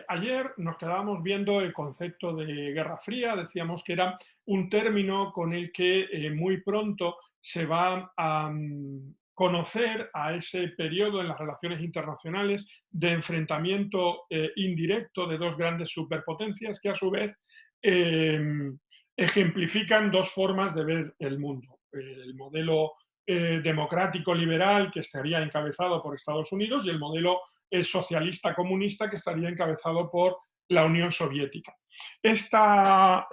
ayer nos quedábamos viendo el concepto de Guerra Fría, decíamos que era un término con el que muy pronto se va a conocer a ese periodo en las relaciones internacionales de enfrentamiento indirecto de dos grandes superpotencias que a su vez eh, ejemplifican dos formas de ver el mundo. El modelo democrático liberal que estaría encabezado por Estados Unidos y el modelo socialista comunista que estaría encabezado por la Unión Soviética. Esta,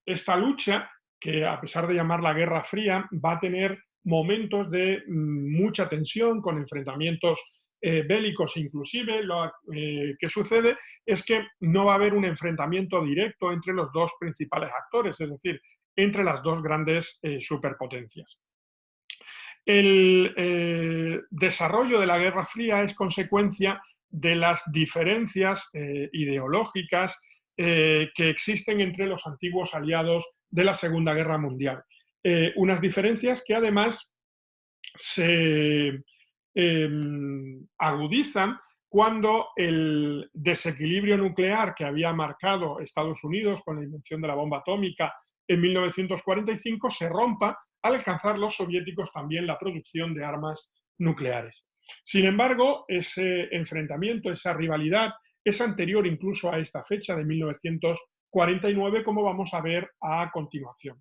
esta lucha, que a pesar de llamarla Guerra Fría, va a tener momentos de mucha tensión, con enfrentamientos bélicos inclusive. Lo que sucede es que no va a haber un enfrentamiento directo entre los dos principales actores, es decir, entre las dos grandes superpotencias. El desarrollo de la Guerra Fría es consecuencia de las diferencias ideológicas que existen entre los antiguos aliados de la Segunda Guerra Mundial. Unas diferencias que además se agudizan cuando el desequilibrio nuclear que había marcado Estados Unidos con la invención de la bomba atómica en 1945 se rompa al alcanzar los soviéticos también la producción de armas nucleares. Sin embargo, ese enfrentamiento, esa rivalidad, es anterior incluso a esta fecha de 1949, como vamos a ver a continuación.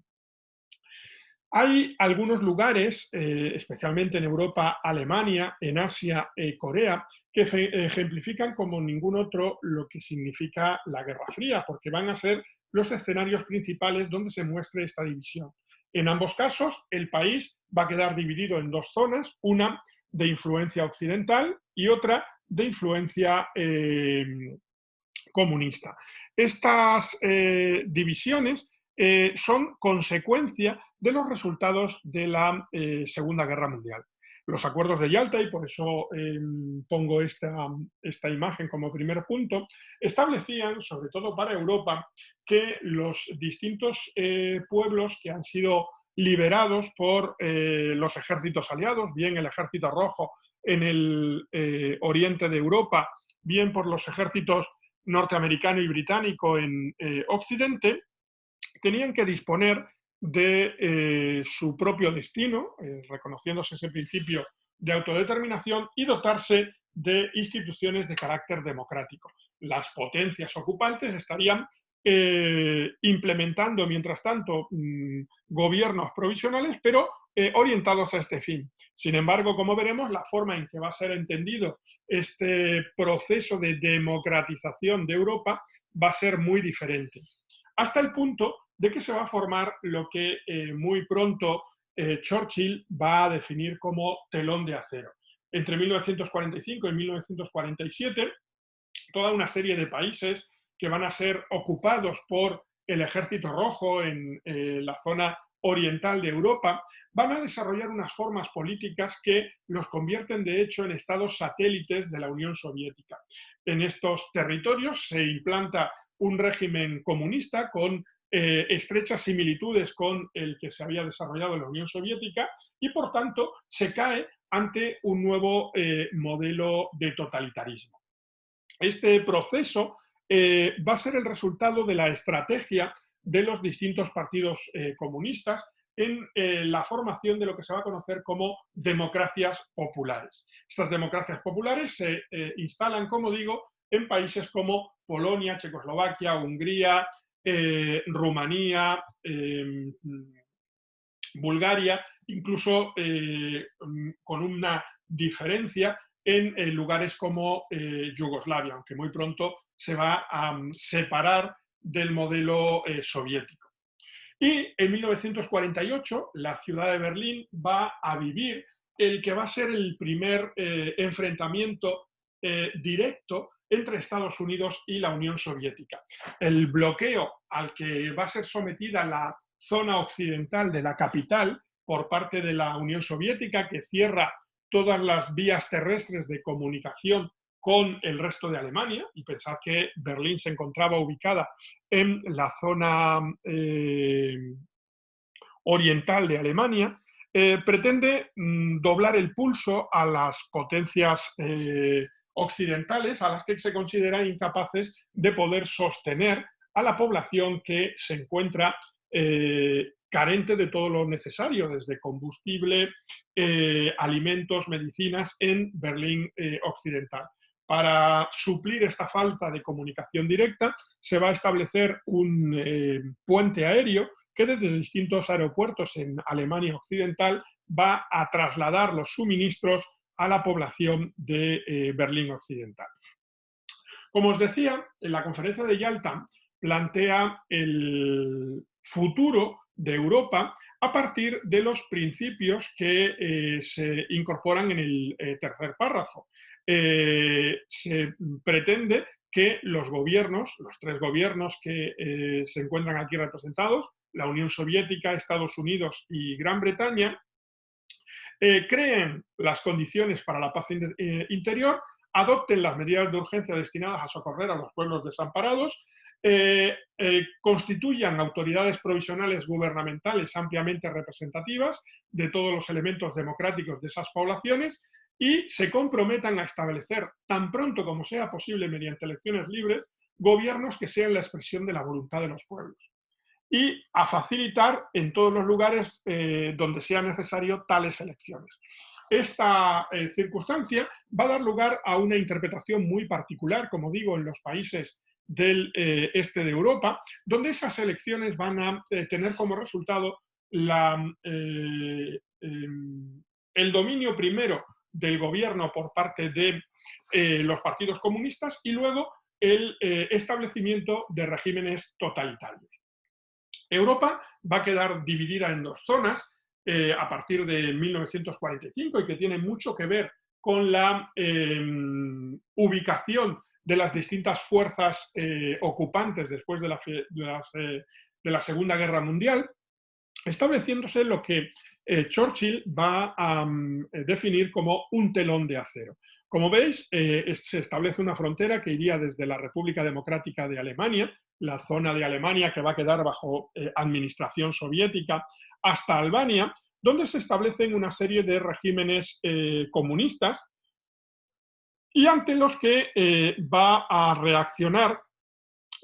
Hay algunos lugares, especialmente en Europa, Alemania, en Asia, Corea, que ejemplifican como ningún otro lo que significa la Guerra Fría, porque van a ser los escenarios principales donde se muestre esta división. En ambos casos, el país va a quedar dividido en dos zonas, una de influencia occidental y otra de influencia comunista. Estas divisiones son consecuencia de los resultados de la Segunda Guerra Mundial. Los acuerdos de Yalta, y por eso pongo esta imagen como primer punto, establecían, sobre todo para Europa, que los distintos pueblos que han sido liberados por los ejércitos aliados, bien el ejército rojo en el oriente de Europa, bien por los ejércitos norteamericano y británico en Occidente, tenían que disponer de su propio destino, reconociéndose ese principio de autodeterminación y dotarse de instituciones de carácter democrático. Las potencias ocupantes estarían implementando, mientras tanto, gobiernos provisionales, pero orientados a este fin. Sin embargo, como veremos, la forma en que va a ser entendido este proceso de democratización de Europa va a ser muy diferente. Hasta el punto de que se va a formar lo que muy pronto Churchill va a definir como telón de acero. Entre 1945 y 1947, toda una serie de países que van a ser ocupados por el Ejército Rojo en la zona oriental de Europa, van a desarrollar unas formas políticas que los convierten de hecho en estados satélites de la Unión Soviética. En estos territorios se implanta un régimen comunista con estrechas similitudes con el que se había desarrollado en la Unión Soviética y por tanto se cae ante un nuevo modelo de totalitarismo. Este proceso va a ser el resultado de la estrategia de los distintos partidos comunistas en la formación de lo que se va a conocer como democracias populares. Estas democracias populares se instalan, como digo, en países como Polonia, Checoslovaquia, Hungría, Rumanía, Bulgaria, incluso con una diferencia en lugares como Yugoslavia, aunque muy pronto se va a separar del modelo soviético. Y en 1948 la ciudad de Berlín va a vivir el que va a ser el primer enfrentamiento directo entre Estados Unidos y la Unión Soviética. El bloqueo al que va a ser sometida la zona occidental de la capital por parte de la Unión Soviética, que cierra todas las vías terrestres de comunicación con el resto de Alemania, y pensar que Berlín se encontraba ubicada en la zona oriental de Alemania, pretende doblar el pulso a las potencias occidentales a las que se consideran incapaces de poder sostener a la población que se encuentra carente de todo lo necesario, desde combustible, alimentos, medicinas, en Berlín Occidental. Para suplir esta falta de comunicación directa, se va a establecer un puente aéreo que desde distintos aeropuertos en Alemania Occidental va a trasladar los suministros a la población de Berlín Occidental. Como os decía, en la conferencia de Yalta plantea el futuro de Europa a partir de los principios que se incorporan en el tercer párrafo. Se pretende que los gobiernos, los tres gobiernos que se encuentran aquí representados, la Unión Soviética, Estados Unidos y Gran Bretaña, creen las condiciones para la paz interior, adopten las medidas de urgencia destinadas a socorrer a los pueblos desamparados, constituyan autoridades provisionales gubernamentales ampliamente representativas de todos los elementos democráticos de esas poblaciones y se comprometan a establecer, tan pronto como sea posible mediante elecciones libres, gobiernos que sean la expresión de la voluntad de los pueblos y a facilitar en todos los lugares donde sea necesario tales elecciones. Esta circunstancia va a dar lugar a una interpretación muy particular, como digo, en los países del este de Europa, donde esas elecciones van a tener como resultado el dominio primero del gobierno por parte de los partidos comunistas y luego el establecimiento de regímenes totalitarios. Europa va a quedar dividida en dos zonas a partir de 1945 y que tiene mucho que ver con la ubicación de las distintas fuerzas ocupantes después de la Segunda Guerra Mundial, estableciéndose lo que Churchill va a definir como un telón de acero. Como veis, se establece una frontera que iría desde la República Democrática de Alemania, la zona de Alemania que va a quedar bajo administración soviética, hasta Albania, donde se establecen una serie de regímenes comunistas y ante los que va a reaccionar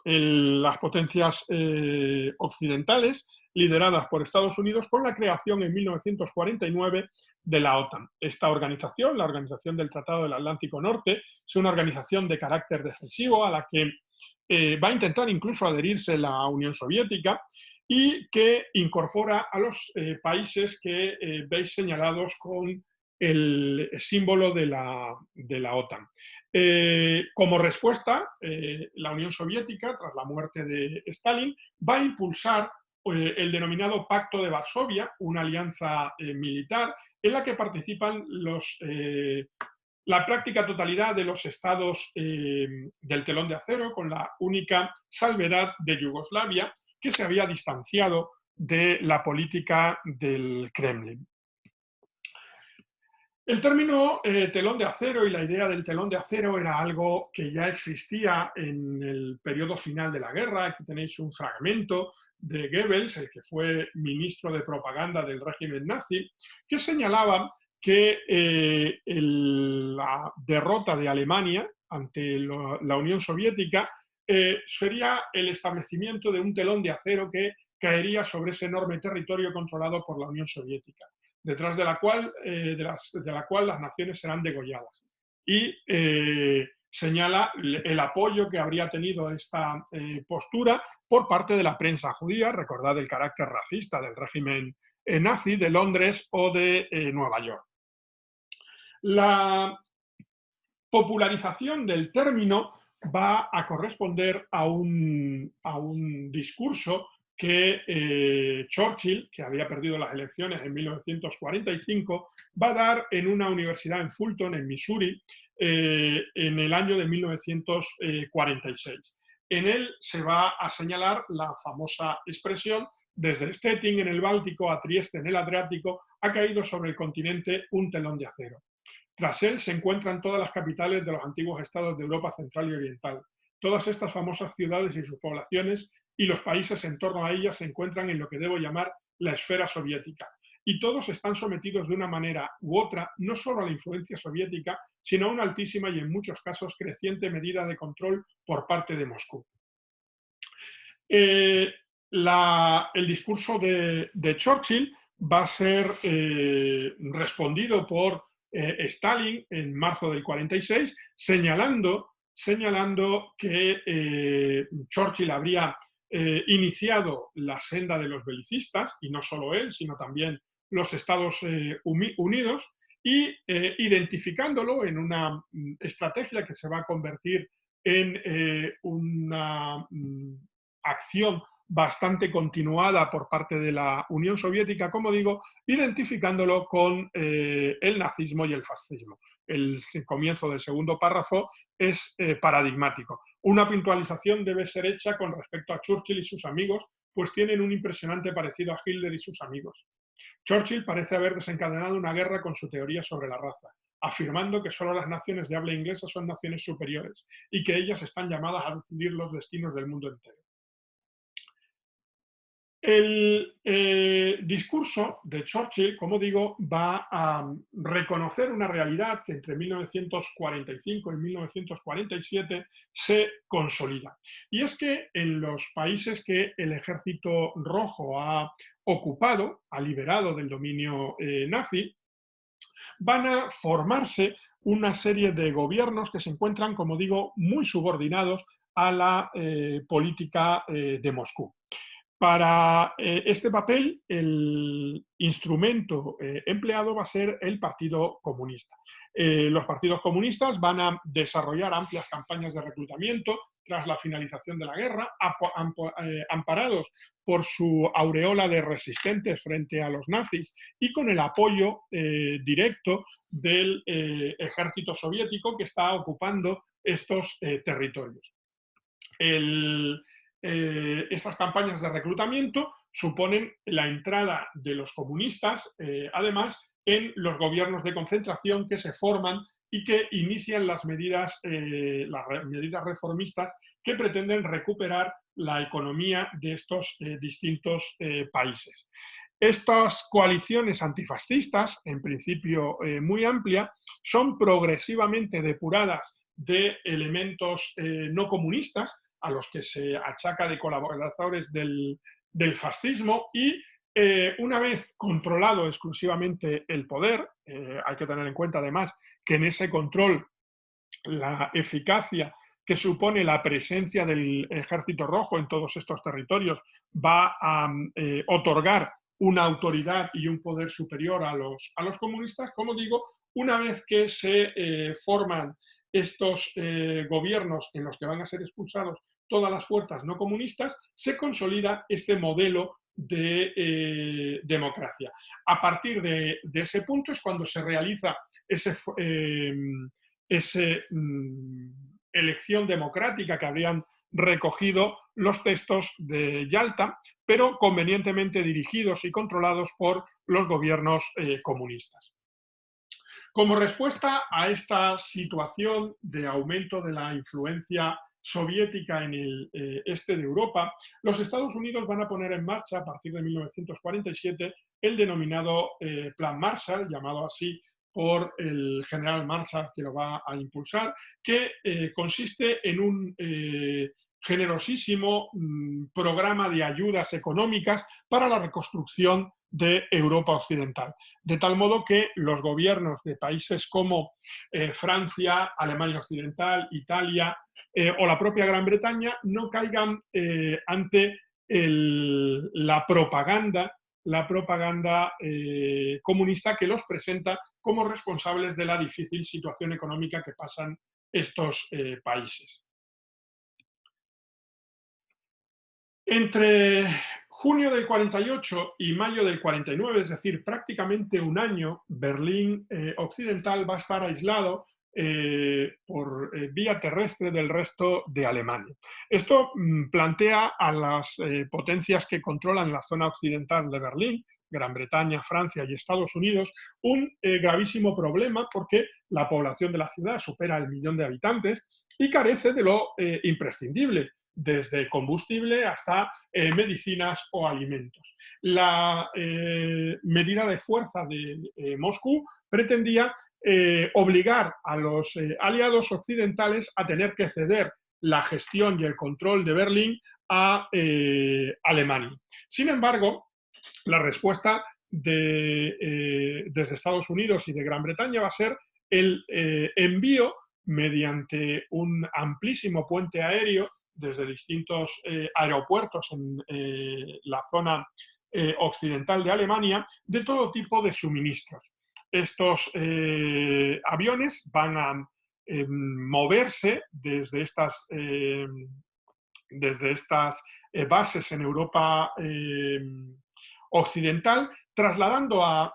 las potencias occidentales lideradas por Estados Unidos con la creación en 1949 de la OTAN. Esta organización, la Organización del Tratado del Atlántico Norte, es una organización de carácter defensivo a la que va a intentar incluso adherirse la Unión Soviética y que incorpora a los países que veis señalados con el símbolo de la OTAN. Como respuesta, la Unión Soviética, tras la muerte de Stalin, va a impulsar el denominado Pacto de Varsovia, una alianza militar en la que participan la práctica totalidad de los estados del telón de acero, con la única salvedad de Yugoslavia, que se había distanciado de la política del Kremlin. El término telón de acero y la idea del telón de acero era algo que ya existía en el periodo final de la guerra. Aquí tenéis un fragmento de Goebbels, el que fue ministro de propaganda del régimen nazi, que señalaba que la derrota de Alemania ante la Unión Soviética sería el establecimiento de un telón de acero que caería sobre ese enorme territorio controlado por la Unión Soviética, detrás de la cual las naciones serán degolladas. Y señala el apoyo que habría tenido esta postura por parte de la prensa judía. Recordad el carácter racista del régimen nazi de Londres o de Nueva York. La popularización del término va a corresponder a un discurso que Churchill, que había perdido las elecciones en 1945, va a dar en una universidad en Fulton, en Missouri, en el año de 1946. En él se va a señalar la famosa expresión: desde Stettin en el Báltico a Trieste en el Adriático, ha caído sobre el continente un telón de acero. Tras él se encuentran todas las capitales de los antiguos estados de Europa Central y Oriental. Todas estas famosas ciudades y sus poblaciones y los países en torno a ellas se encuentran en lo que debo llamar la esfera soviética. y todos están sometidos de una manera u otra no solo a la influencia soviética, sino a una altísima y en muchos casos creciente medida de control por parte de Moscú. Eh, el discurso de Churchill va a ser respondido por Stalin en marzo del 46, señalando que Churchill habría iniciado la senda de los belicistas, y no solo él, sino también los Estados Unidos, y identificándolo en una estrategia que se va a convertir en una acción bastante continuada por parte de la Unión Soviética, como digo, identificándolo con el nazismo y el fascismo. El comienzo del segundo párrafo es paradigmático. Una puntualización debe ser hecha con respecto a Churchill y sus amigos, pues tienen un impresionante parecido a Hitler y sus amigos. Churchill parece haber desencadenado una guerra con su teoría sobre la raza, afirmando que solo las naciones de habla inglesa son naciones superiores y que ellas están llamadas a decidir los destinos del mundo entero. El discurso de Churchill, como digo, va a reconocer una realidad que entre 1945 y 1947 se consolida. Y es que en los países que el Ejército Rojo ha ocupado, ha liberado del dominio nazi, van a formarse una serie de gobiernos que se encuentran, como digo, muy subordinados a la política de Moscú. Para este papel, el instrumento empleado va a ser el Partido Comunista. Los partidos comunistas van a desarrollar amplias campañas de reclutamiento tras la finalización de la guerra, amparados por su aureola de resistentes frente a los nazis y con el apoyo directo del ejército soviético que está ocupando estos territorios. Estas campañas de reclutamiento suponen la entrada de los comunistas, además, en los gobiernos de concentración que se forman y que inician las medidas reformistas que pretenden recuperar la economía de estos distintos países. Estas coaliciones antifascistas, en principio muy amplia, son progresivamente depuradas de elementos no comunistas, a los que se achaca de colaboradores del fascismo, y una vez controlado exclusivamente el poder, hay que tener en cuenta además que en ese control la eficacia que supone la presencia del Ejército Rojo en todos estos territorios va a otorgar una autoridad y un poder superior a los comunistas. Como digo, una vez que se forman estos gobiernos en los que van a ser expulsados todas las fuerzas no comunistas, se consolida este modelo de democracia. A partir de ese punto es cuando se realiza esa elección democrática que habrían recogido los textos de Yalta, pero convenientemente dirigidos y controlados por los gobiernos comunistas. Como respuesta a esta situación de aumento de la influencia soviética en el este de Europa, los Estados Unidos van a poner en marcha a partir de 1947 el denominado Plan Marshall, llamado así por el general Marshall, que lo va a impulsar, que consiste en un generosísimo programa de ayudas económicas para la reconstrucción de Europa Occidental. De tal modo que los gobiernos de países como Francia, Alemania Occidental, Italia o la propia Gran Bretaña no caigan ante la propaganda comunista que los presenta como responsables de la difícil situación económica que pasan estos países. Entre junio del 48 y mayo del 49, es decir, prácticamente un año, Berlín Occidental va a estar aislado por vía terrestre del resto de Alemania. Esto plantea a las potencias que controlan la zona occidental de Berlín, Gran Bretaña, Francia y Estados Unidos, un gravísimo problema porque la población de la ciudad supera el 1.000.000 de habitantes y carece de lo imprescindible, desde combustible hasta medicinas o alimentos. la medida de fuerza de Moscú pretendía obligar a los aliados occidentales a tener que ceder la gestión y el control de Berlín a Alemania. Sin embargo, la respuesta desde Estados Unidos y de Gran Bretaña va a ser el envío mediante un amplísimo puente aéreo desde distintos aeropuertos en la zona occidental de Alemania de todo tipo de suministros. Estos aviones van a moverse desde estas bases en Europa occidental, trasladando a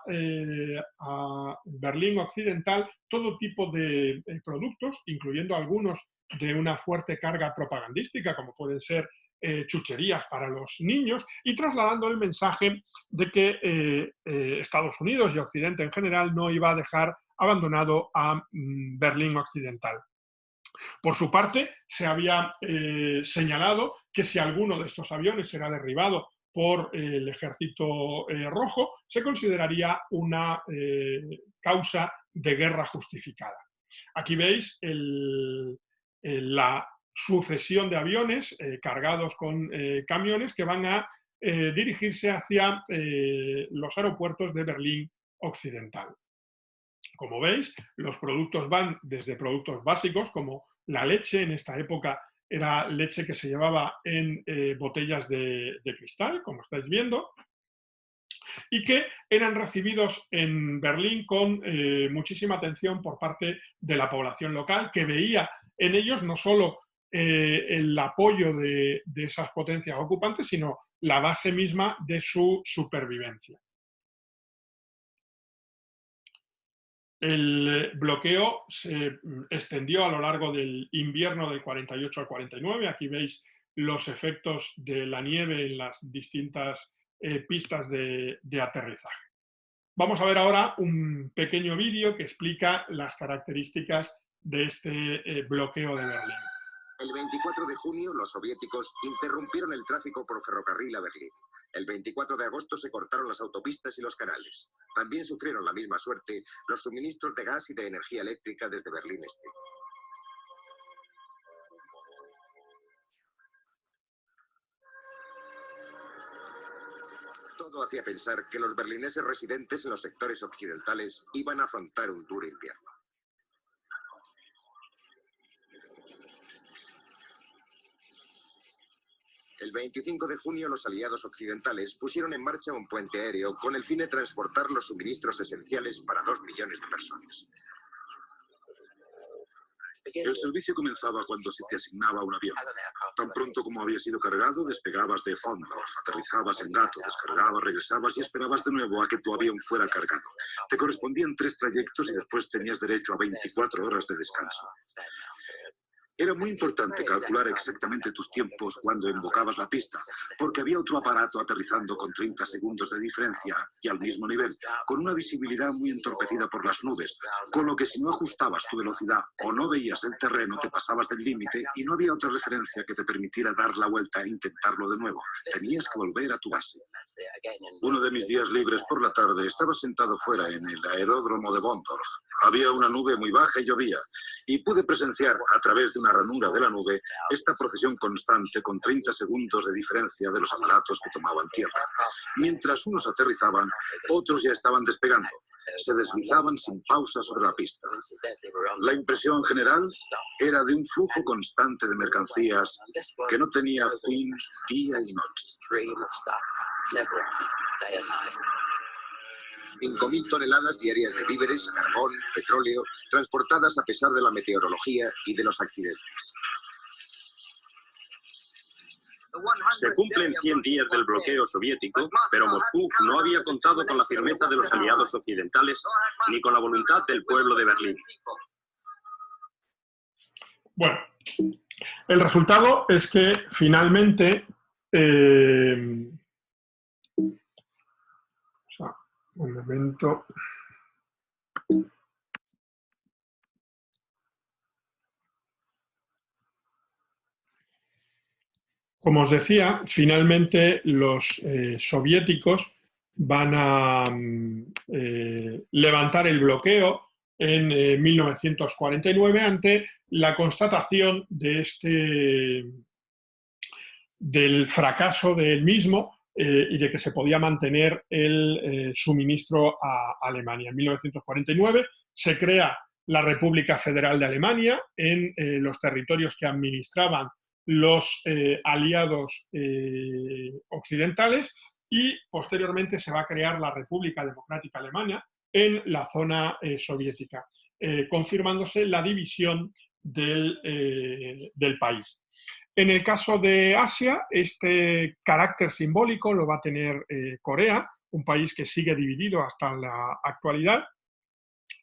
Berlín Occidental todo tipo de productos, incluyendo algunos de una fuerte carga propagandística, como pueden ser chucherías para los niños, y trasladando el mensaje de que Estados Unidos y Occidente en general no iba a dejar abandonado a Berlín Occidental. Por su parte, se había señalado que si alguno de estos aviones era derribado por el Ejército Rojo, se consideraría una causa de guerra justificada. Aquí veis la sucesión de aviones cargados con camiones que van a dirigirse hacia los aeropuertos de Berlín Occidental. Como veis, los productos van desde productos básicos como la leche. En esta época era leche que se llevaba en botellas de cristal, como estáis viendo, y que eran recibidos en Berlín con muchísima atención por parte de la población local, que veía en ellos no solo el apoyo de esas potencias ocupantes, sino la base misma de su supervivencia. El bloqueo se extendió a lo largo del invierno del 48 al 49. Aquí veis los efectos de la nieve en las distintas pistas de aterrizaje. Vamos a ver ahora un pequeño vídeo que explica las características de este bloqueo de Berlín. El 24 de junio, los soviéticos interrumpieron el tráfico por ferrocarril a Berlín. El 24 de agosto se cortaron las autopistas y los canales. También sufrieron la misma suerte los suministros de gas y de energía eléctrica desde Berlín Este. Todo hacía pensar que los berlineses residentes en los sectores occidentales iban a afrontar un duro invierno. El 25 de junio los aliados occidentales pusieron en marcha un puente aéreo con el fin de transportar los suministros esenciales para 2 millones de personas. El servicio comenzaba cuando se te asignaba un avión. Tan pronto como había sido cargado, despegabas de Fondorf, aterrizabas en Gato, descargabas, regresabas y esperabas de nuevo a que tu avión fuera cargado. Te correspondían 3 trayectos y después tenías derecho a 24 horas de descanso. Era muy importante calcular exactamente tus tiempos cuando embocabas la pista, porque había otro aparato aterrizando con 30 segundos de diferencia y al mismo nivel, con una visibilidad muy entorpecida por las nubes, con lo que si no ajustabas tu velocidad o no veías el terreno te pasabas del límite y no había otra referencia que te permitiera dar la vuelta e intentarlo de nuevo. Tenías que volver a tu base. Uno de mis días libres por la tarde estaba sentado fuera en el aeródromo de Bondorf. Había una nube muy baja y llovía, y pude presenciar a través de una ranura de la nube esta procesión constante con 30 segundos de diferencia de los aparatos que tomaban tierra. Mientras unos aterrizaban, otros ya estaban despegando. Se deslizaban sin pausa sobre la pista. La impresión general era de un flujo constante de mercancías que no tenía fin día y noche. 5.000 toneladas diarias de víveres, carbón, petróleo, transportadas a pesar de la meteorología y de los accidentes. Se cumplen 100 días del bloqueo soviético, pero Moscú no había contado con la firmeza de los aliados occidentales ni con la voluntad del pueblo de Berlín. Bueno, el resultado es que finalmente un momento. Como os decía, finalmente los soviéticos van a levantar el bloqueo en 1949 ante la constatación del fracaso del mismo y de que se podía mantener el suministro a Alemania. En 1949 se crea la República Federal de Alemania en los territorios que administraban los aliados occidentales, y posteriormente se va a crear la República Democrática Alemana en la zona soviética, confirmándose la división del país. En el caso de Asia, este carácter simbólico lo va a tener Corea, un país que sigue dividido hasta la actualidad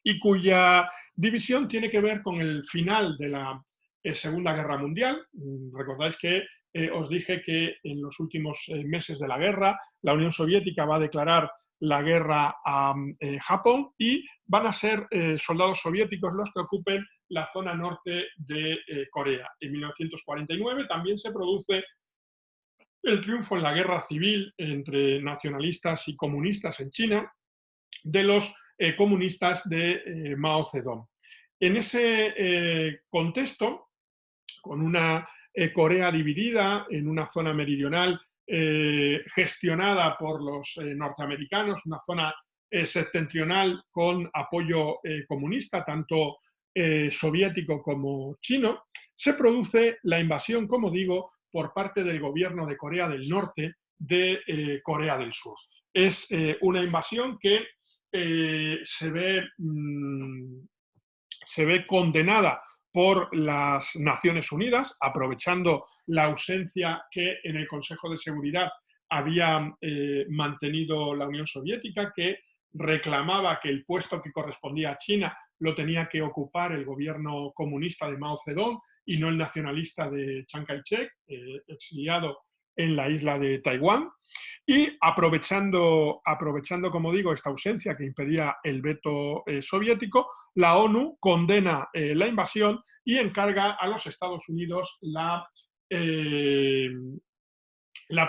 y cuya división tiene que ver con el final de la Segunda Guerra Mundial. Recordáis que os dije que en los últimos meses de la guerra la Unión Soviética va a declarar la guerra a Japón, y van a ser soldados soviéticos los que ocupen la zona norte de Corea. En 1949 también se produce el triunfo en la guerra civil entre nacionalistas y comunistas en China de los comunistas de Mao Zedong. En ese contexto, con una Corea dividida en una zona meridional gestionada por los norteamericanos, una zona septentrional con apoyo comunista, tanto soviético como chino, se produce la invasión, como digo, por parte del gobierno de Corea del Norte de Corea del Sur. Es una invasión que se ve condenada por las Naciones Unidas, aprovechando la ausencia que en el Consejo de Seguridad había mantenido la Unión Soviética, que reclamaba que el puesto que correspondía a China lo tenía que ocupar el gobierno comunista de Mao Zedong y no el nacionalista de Chiang Kai-shek, exiliado en la isla de Taiwán. Y aprovechando, como digo, esta ausencia que impedía el veto soviético, la ONU condena la invasión y encarga a los Estados Unidos la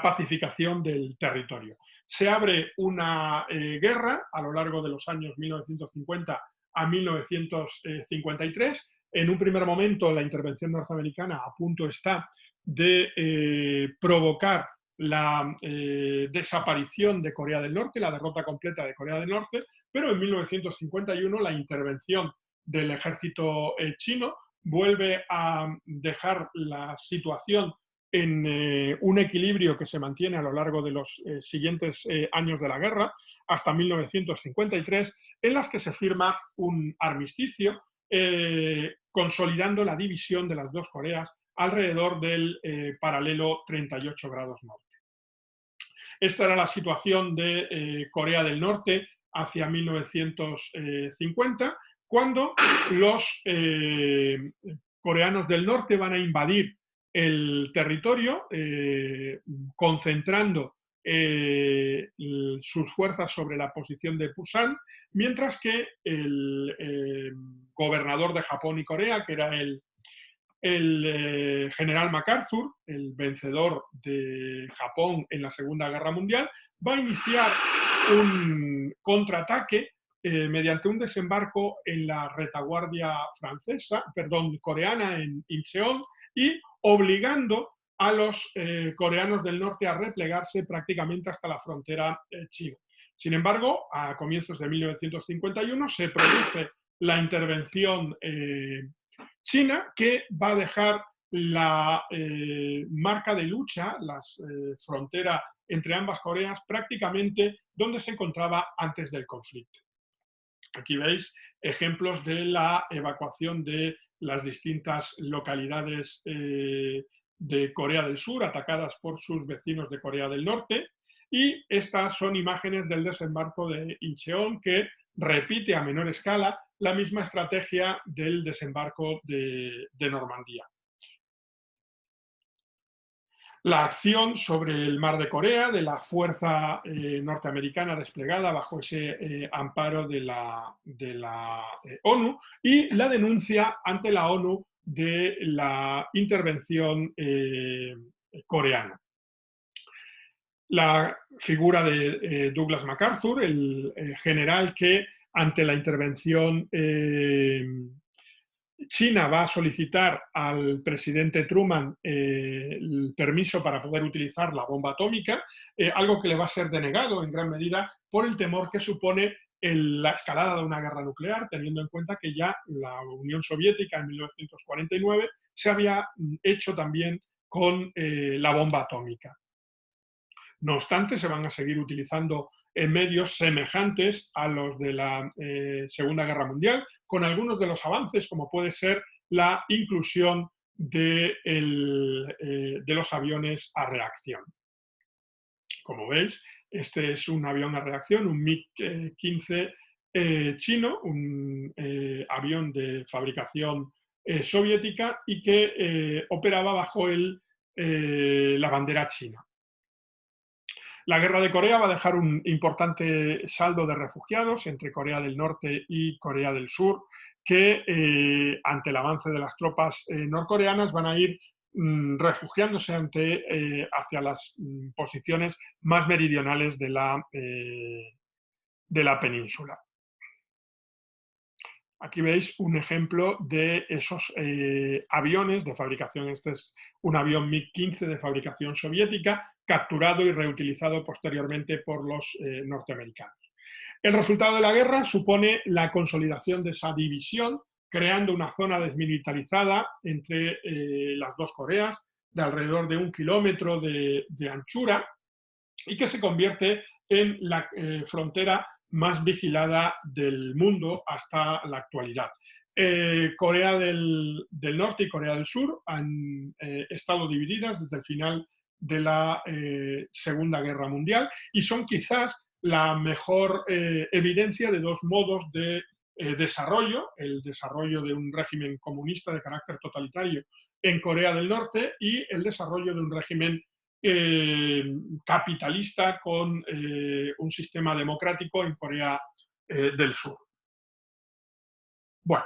pacificación del territorio. Se abre una guerra a lo largo de los años 1950 a 1953. En un primer momento, la intervención norteamericana a punto está de provocar la desaparición de Corea del Norte, la derrota completa de Corea del Norte, pero en 1951 la intervención del ejército chino vuelve a dejar la situación en un equilibrio que se mantiene a lo largo de los siguientes años de la guerra, hasta 1953, en las que se firma un armisticio consolidando la división de las dos Coreas alrededor del paralelo 38 grados norte. Esta era la situación de Corea del Norte hacia 1950, cuando los coreanos del norte van a invadir el territorio, concentrando sus fuerzas sobre la posición de Pusan, mientras que el gobernador de Japón y Corea, que era el general MacArthur, el vencedor de Japón en la Segunda Guerra Mundial, va a iniciar un contraataque mediante un desembarco en la retaguardia coreana en Incheon, y obligando a los coreanos del norte a replegarse prácticamente hasta la frontera china. Sin embargo, a comienzos de 1951 se produce la intervención china, que va a dejar la marca de lucha, la frontera entre ambas Coreas, prácticamente donde se encontraba antes del conflicto. Aquí veis ejemplos de la evacuación de las distintas localidades de Corea del Sur atacadas por sus vecinos de Corea del Norte, y estas son imágenes del desembarco de Incheon, que repite a menor escala la misma estrategia del desembarco de Normandía. La acción sobre el Mar de Corea de la fuerza norteamericana desplegada bajo ese amparo de la ONU, y la denuncia ante la ONU de la intervención coreana. La figura de Douglas MacArthur, el general que ante la intervención China va a solicitar al presidente Truman el permiso para poder utilizar la bomba atómica, algo que le va a ser denegado en gran medida por el temor que supone la escalada de una guerra nuclear, teniendo en cuenta que ya la Unión Soviética en 1949 se había hecho también con la bomba atómica. No obstante, se van a seguir utilizando medios semejantes a los de la Segunda Guerra Mundial, con algunos de los avances, como puede ser la inclusión de los aviones a reacción. Como veis, este es un avión a reacción, un MiG-15 chino, un avión de fabricación soviética y que operaba bajo la bandera china. La guerra de Corea va a dejar un importante saldo de refugiados entre Corea del Norte y Corea del Sur, que ante el avance de las tropas norcoreanas van a ir refugiándose hacia las posiciones más meridionales de la península. Aquí veis un ejemplo de esos aviones de fabricación. Este es un avión MiG-15 de fabricación soviética, capturado y reutilizado posteriormente por los norteamericanos. El resultado de la guerra supone la consolidación de esa división, creando una zona desmilitarizada entre las dos Coreas, de alrededor de 1 kilómetro de anchura, y que se convierte en la frontera más vigilada del mundo hasta la actualidad. Corea del Norte y Corea del Sur han estado divididas desde el final de la Segunda Guerra Mundial y son quizás la mejor evidencia de dos modos de desarrollo, el desarrollo de un régimen comunista de carácter totalitario en Corea del Norte y el desarrollo de un régimen capitalista con un sistema democrático en Corea del Sur. Bueno,